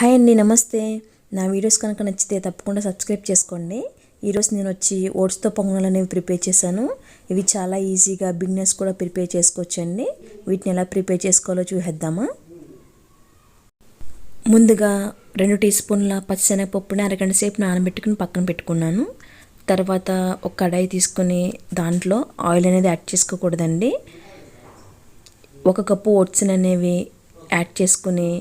Hi అండి, నమస్తే. నా వీడియోస్ కనుక నచ్చితే తప్పకుండా సబ్స్క్రైబ్ చేసుకోండి. ఈరోజు నేను వచ్చి ఓట్స్తో పొంగనాలు అనేవి ప్రిపేర్ చేశాను. ఇవి చాలా ఈజీగా బిగినర్స్ కూడా ప్రిపేర్ చేసుకోవచ్చండి. వీటిని ఎలా ప్రిపేర్ చేసుకోవాలో చూసేద్దామా. ముందుగా 2 టీ స్పూన్ల పచ్చిశనగపప్పుని అరగంట సేపు నానబెట్టుకుని పక్కన పెట్టుకున్నాను. తర్వాత ఒక కడాయి తీసుకొని దాంట్లో ఆయిల్ అనేది యాడ్ చేసుకోకూడదండి. 1 కప్పు ఓట్స్ అనేవి యాడ్ చేసుకుని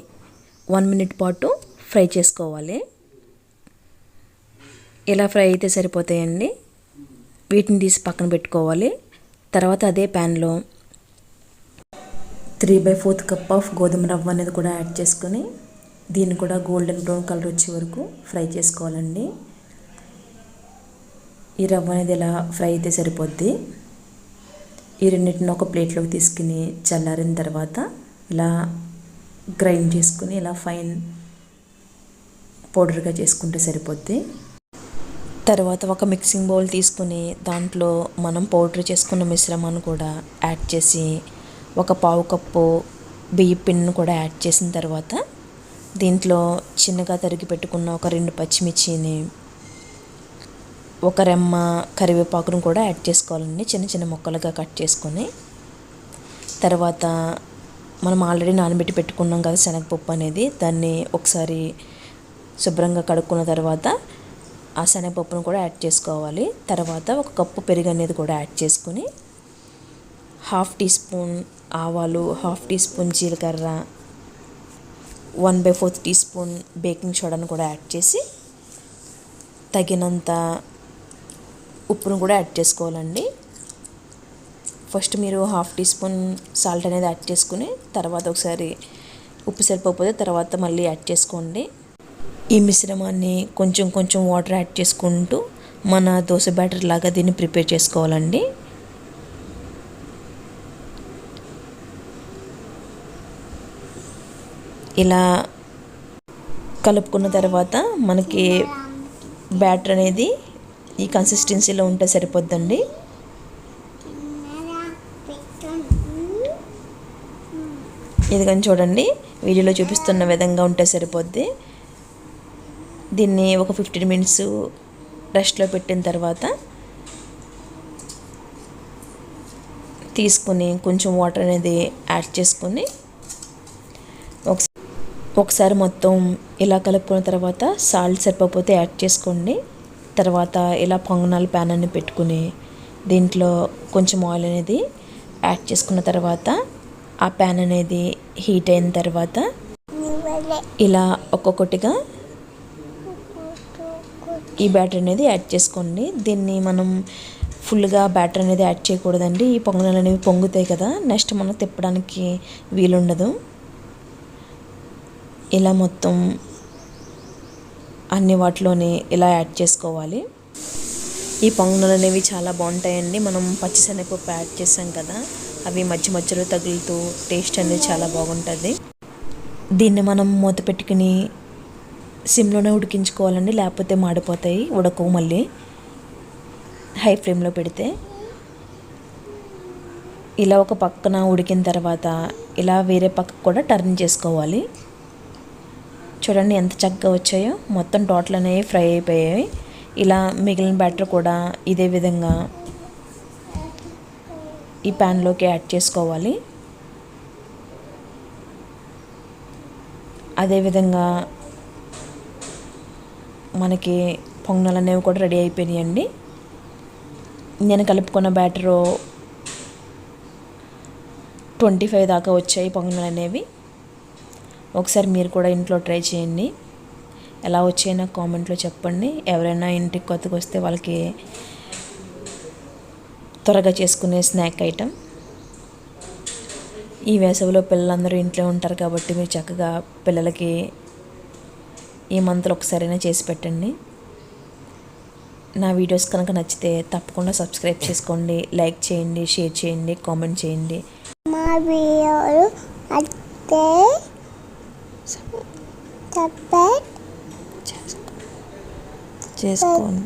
1 మినిట్ పాటు ఫ్రై చేసుకోవాలి. ఇలా ఫ్రై అయితే సరిపోతాయండి. వీటిని తీసి పక్కన పెట్టుకోవాలి. తర్వాత అదే ప్యాన్లో 3/4 కప్ ఆఫ్ గోధుమ రవ్వ అనేది కూడా యాడ్ చేసుకొని దీన్ని కూడా గోల్డెన్ బ్రౌన్ కలర్ వచ్చే వరకు ఫ్రై చేసుకోవాలండి. ఈ రవ్వ అనేది ఇలా ఫ్రై అయితే సరిపోద్ది. ఈ రెండింటిని ఒక ప్లేట్లోకి తీసుకుని చల్లారిన తర్వాత ఇలా గ్రైండ్ చేసుకుని ఇలా ఫైన్ పౌడర్గా చేసుకుంటే సరిపోద్ది. తర్వాత ఒక మిక్సింగ్ బౌల్ తీసుకుని దాంట్లో మనం పౌడర్ చేసుకున్న మిశ్రమాన్ని కూడా యాడ్ చేసి 1/4 కప్పు బియ్యం పిండిని కూడా యాడ్ చేసిన తర్వాత దీంట్లో చిన్నగా తరిగి పెట్టుకున్న ఒక 2 పచ్చిమిర్చిని, ఒక రెమ్మ కరివేపాకును కూడా యాడ్ చేసుకోవాలండి. చిన్న చిన్న ముక్కలుగా కట్ చేసుకొని తర్వాత మనం ఆల్రెడీ నానబెట్టి పెట్టుకున్నాం కదా శనగపప్పు అనేది, దాన్ని ఒకసారి శుభ్రంగా కడుక్కున్న తర్వాత ఆ శనగపప్పును కూడా యాడ్ చేసుకోవాలి. తర్వాత 1 కప్పు పెరుగు అనేది కూడా యాడ్ చేసుకొని 1/2 టీ స్పూన్ ఆవాలు, 1/2 టీ స్పూన్ జీలకర్ర, 1/4 టీ స్పూన్ బేకింగ్ సోడాను కూడా యాడ్ చేసి తగినంత ఉప్పును కూడా యాడ్ చేసుకోవాలండి. ఫస్ట్ మీరు 1/2 టీ స్పూన్ సాల్ట్ అనేది యాడ్ చేసుకుని తర్వాత ఒకసారి ఉప్పు సరిపోతే తర్వాత మళ్ళీ యాడ్ చేసుకోండి. ఈ మిశ్రమాన్ని కొంచెం కొంచెం వాటర్ యాడ్ చేసుకుంటూ మన దోశ బ్యాటర్ లాగా దీన్ని ప్రిపేర్ చేసుకోవాలండి. ఇలా కలుపుకున్న తర్వాత మనకి బ్యాటర్ అనేది ఈ కన్సిస్టెన్సీలో ఉంటే సరిపోద్దండి. ఇది కానీ చూడండి, వీడియోలో చూపిస్తున్న విధంగా ఉంటే సరిపోద్ది. దీన్ని ఒక 15 మినిట్స్ రెస్ట్లో పెట్టిన తర్వాత తీసుకుని కొంచెం వాటర్ అనేది యాడ్ చేసుకుని ఒకసారి మొత్తం ఇలా కలుపుకున్న తర్వాత సాల్ట్ సరిపోతే యాడ్ చేసుకోండి. తర్వాత ఇలా పొంగనాల ప్యాన్ అని పెట్టుకుని దీంట్లో కొంచెం ఆయిల్ అనేది యాడ్ చేసుకున్న తర్వాత ఆ ప్యాన్ అనేది హీట్ అయిన తర్వాత ఇలా ఒక్కొక్కటిగా ఈ బ్యాటర్ అనేది యాడ్ చేసుకోండి. దీన్ని మనం ఫుల్గా బ్యాటర్ అనేది యాడ్ చేయకూడదండి. ఈ పొంగనాలు అనేవి పొంగుతాయి కదా, నెక్స్ట్ మనం తిప్పడానికి వీలుండదు. ఇలా మొత్తం అన్ని వాటిలోని ఇలా యాడ్ చేసుకోవాలి. ఈ పొంగనాలు అనేవి చాలా బాగుంటాయండి. మనం పచ్చిశనగపప్పు యాడ్ చేసాం కదా, అవి మధ్య మధ్యలో తగులుతూ టేస్ట్ అనేది చాలా బాగుంటుంది. దీన్ని మనం మూత పెట్టుకుని సిమ్లోనే ఉడికించుకోవాలండి, లేకపోతే మాడిపోతాయి, ఉడకవు. మళ్ళీ హై ఫ్లేమ్లో పెడితే ఇలా ఒక పక్కన ఉడికిన తర్వాత ఇలా వేరే పక్కకు కూడా టర్న్ చేసుకోవాలి. చూడండి ఎంత చక్కగా వచ్చాయో, మొత్తం టోటల్ అనేవి ఫ్రై అయిపోయాయి. ఇలా మిగిలిన బ్యాటర్ కూడా ఇదే విధంగా ఈ ప్యాన్లోకి యాడ్ చేసుకోవాలి. అదేవిధంగా మనకి పొంగనాలు అనేవి కూడా రెడీ అయిపోయినాయండి. నేను కలుపుకున్న బ్యాటరు 25 దాకా వచ్చాయి పొంగనాలు అనేవి. ఒకసారి మీరు కూడా ఇంట్లో ట్రై చేయండి. ఎలా వచ్చాయి నాకు కామెంట్లో చెప్పండి. ఎవరైనా ఇంటికి కొత్తగా వస్తే వాళ్ళకి త్వరగా చేసుకునే స్నాక్ ఐటెం. ఈ వేసవిలో పిల్లలందరూ ఇంట్లో ఉంటారు కాబట్టి మీరు చక్కగా పిల్లలకి ఈ మంత్లో ఒకసారైనా చేసి పెట్టండి. నా వీడియోస్ కనుక నచ్చితే తప్పకుండా సబ్స్క్రైబ్ చేసుకోండి, లైక్ చేయండి, షేర్ చేయండి, కామెంట్ చేయండి. మా వీడియోలు అయితే చేసుకోండి.